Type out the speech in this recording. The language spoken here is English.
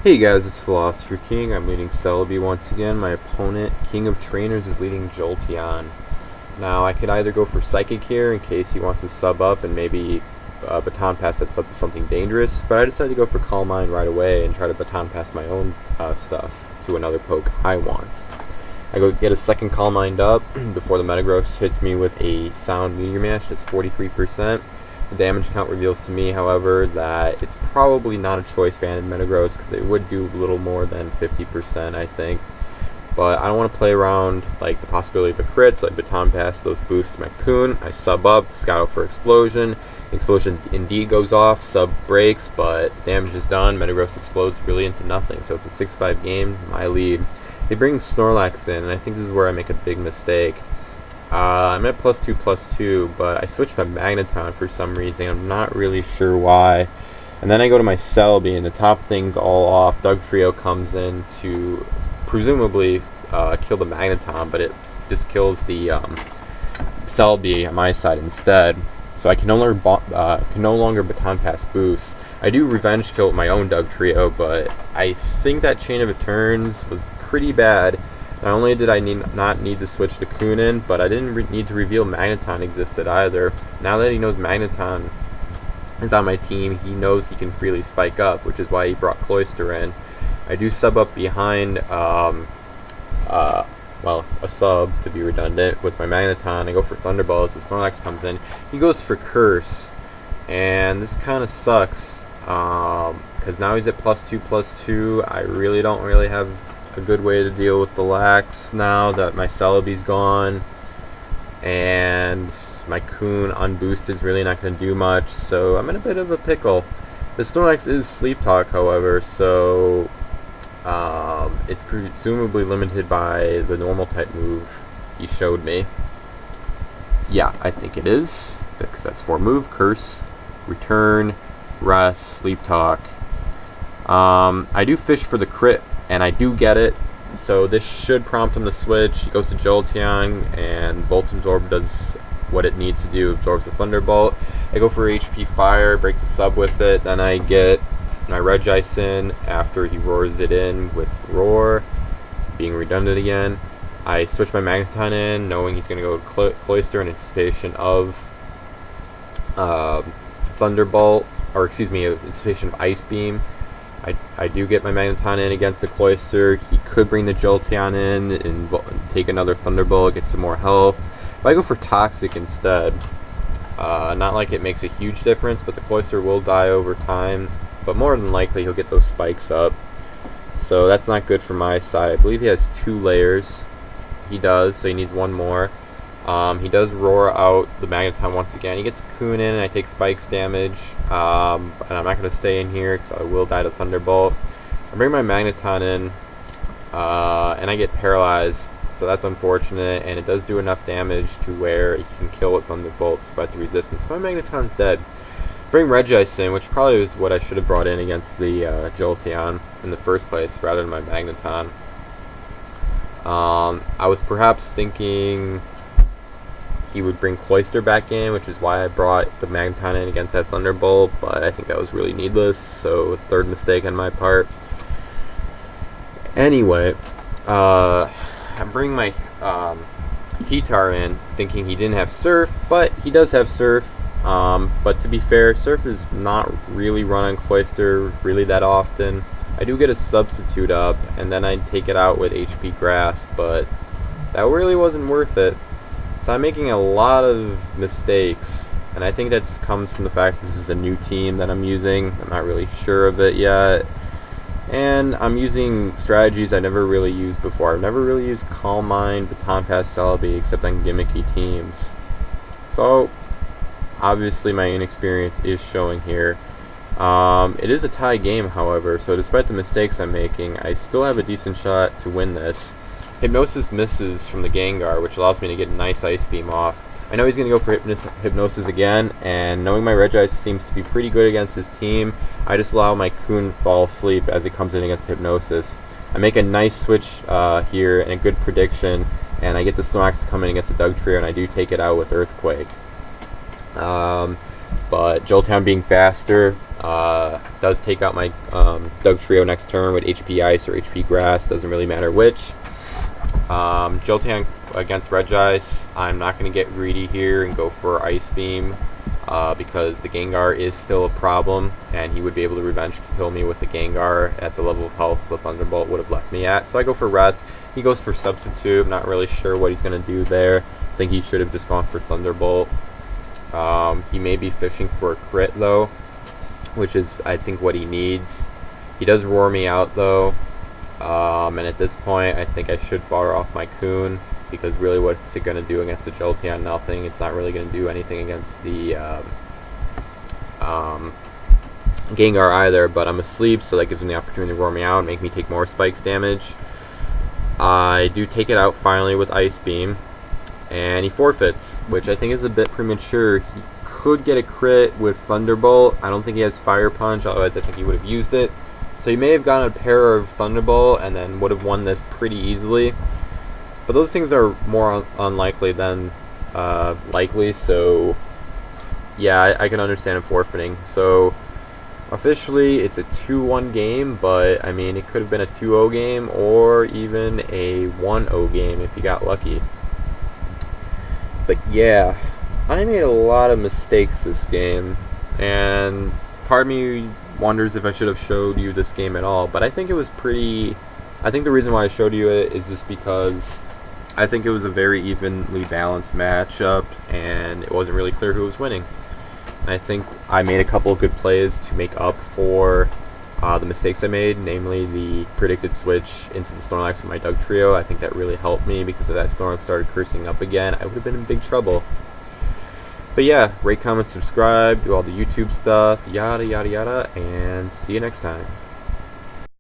Hey guys, it's PhilosopherKing. I'm leading Celebi once again. My opponent, King of Trainers, is leading Jolteon. Now, I could either go for Psychic here in case he wants to sub up and maybe Baton Pass that's up to something dangerous, but I decided to go for Calm Mind right away and try to Baton Pass my own stuff to another poke I want. I go get a second Calm Mind up before the Metagross hits me with a Sound Meteor Mash that's 43%. The damage count reveals to me, however, that it's probably not a choice banded Metagross because it would do a little more than 50%, I think. But I don't want to play around like the possibility of a crit, so I Baton Pass those boosts to my Coon. I sub up, scout for Explosion. Explosion indeed goes off, sub breaks, but damage is done. Metagross explodes really into nothing, so it's a 6-5 game, my lead. They bring Snorlax in, and I think this is where I make a big mistake. I'm at +2/+2, but I switched my Magneton for some reason. I'm not really sure why. And then I go to my Celebi, and to top things all off, Dugtrio comes in to presumably kill the Magneton, but it just kills the Celebi on my side instead. So I can no longer Baton Pass boosts. I do Revenge Kill with my own Dugtrio, but I think that Chain of Returns was pretty bad. Not only did I not need to switch to Kunin, but I didn't need to reveal Magneton existed either. Now that he knows Magneton is on my team, he knows he can freely spike up, which is why he brought Cloyster in. I do sub up behind, a sub to be redundant, with my Magneton. I go for Thunderbolt as the Snorlax comes in. He goes for Curse, and this kind of sucks, because now he's at +2/+2. I really don't have a good way to deal with the Lax now that my Celebi's gone, and my Coon unboosted is really not going to do much, so I'm in a bit of a pickle. The Snorlax is Sleep Talk, however, so it's presumably limited by the normal type move he showed me. Yeah, I think it is, because that's 4 move: Curse, Return, Rest, Sleep Talk. I do fish for the crit, and I do get it, so this should prompt him to switch. He goes to Jolteon, and Volt Absorb does what it needs to do, absorbs the Thunderbolt. I go for HP Fire, break the sub with it, then I get my Regice in after he roars it in with Roar, being redundant again. I switch my Magneton in, knowing he's going to go to Cloyster in anticipation of Thunderbolt, or excuse me, anticipation of Ice Beam. I do get my Magneton in against the Cloyster. He could bring the Jolteon in and take another Thunderbolt, get some more health. If I go for Toxic instead, not like it makes a huge difference, but the Cloyster will die over time. But more than likely, he'll get those spikes up. So that's not good for my side. I believe he has 2 layers. He does, so he needs 1 more. He does roar out the Magneton once again. He gets Coon in, and I take spikes damage. And I'm not going to stay in here because I will die to Thunderbolt. I bring my Magneton in, and I get paralyzed, so that's unfortunate. And it does do enough damage to where he can kill with Thunderbolt despite the resistance. So my Magneton's dead. Bring Regice in, which probably was what I should have brought in against the Jolteon in the first place, rather than my Magneton. I was perhaps thinking he would bring Cloyster back in, which is why I brought the Magneton in against that Thunderbolt, but I think that was really needless, so third mistake on my part. Anyway, I bring my T-Tar in, thinking he didn't have Surf, but he does have Surf. But to be fair, Surf is not really run on Cloyster really that often. I do get a Substitute up, and then I take it out with HP Grass, but that really wasn't worth it. So I'm making a lot of mistakes, and I think that comes from the fact this is a new team that I'm using. I'm not really sure of it yet, and I'm using strategies I never really used before. I've never really used Calm Mind, Baton Pass, Celebi, except on gimmicky teams. So obviously my inexperience is showing here. It is a tie game, however, so despite the mistakes I'm making, I still have a decent shot to win this. Hypnosis misses from the Gengar, which allows me to get a nice Ice Beam off. I know he's going to go for Hypnosis again, and knowing my Regice seems to be pretty good against his team, I just allow my Coon to fall asleep as it comes in against Hypnosis. I make a nice switch here and a good prediction, and I get the Snorlax to come in against the Dugtrio, and I do take it out with Earthquake. But Jolteon being faster does take out my Doug Trio next turn with HP Ice or HP Grass, doesn't really matter which. Jolteon against Regice, I'm not going to get greedy here and go for Ice Beam because the Gengar is still a problem, and he would be able to revenge kill me with the Gengar at the level of health the Thunderbolt would have left me at. So I go for Rest. He goes for Substitute. Not really sure what he's going to do there. I think he should have just gone for Thunderbolt. He may be fishing for a crit though, which is I think what he needs. He does roar me out though, and at this point I think I should fire off my Coon, because really what's it going to do against the Jolteon? Nothing. It's not really going to do anything against the Gengar either, but I'm asleep, so that gives him the opportunity to roar me out and make me take more Spikes damage. I do take it out finally with Ice Beam, and he forfeits, which I think is a bit premature. He could get a crit with Thunderbolt. I don't think he has Fire Punch, otherwise I think he would have used it. So he may have gotten a pair of Thunderbolt and then would have won this pretty easily. But those things are more unlikely than likely, so yeah, I can understand him forfeiting. So officially it's a 2-1 game, but I mean it could have been a 2-0 game or even a 1-0 game if you got lucky. But yeah, I made a lot of mistakes this game, and part of me wonders if I should have showed you this game at all, but I think it was pretty... I think the reason why I showed you it is just because I think it was a very evenly balanced matchup, and it wasn't really clear who was winning. And I think I made a couple of good plays to make up for the mistakes I made, namely the predicted switch into the Snorlax with my Doug Trio. I think that really helped me, because if that Snorlax started cursing up again, I would have been in big trouble. But yeah, rate, comment, subscribe, do all the YouTube stuff, yada yada yada, and see you next time.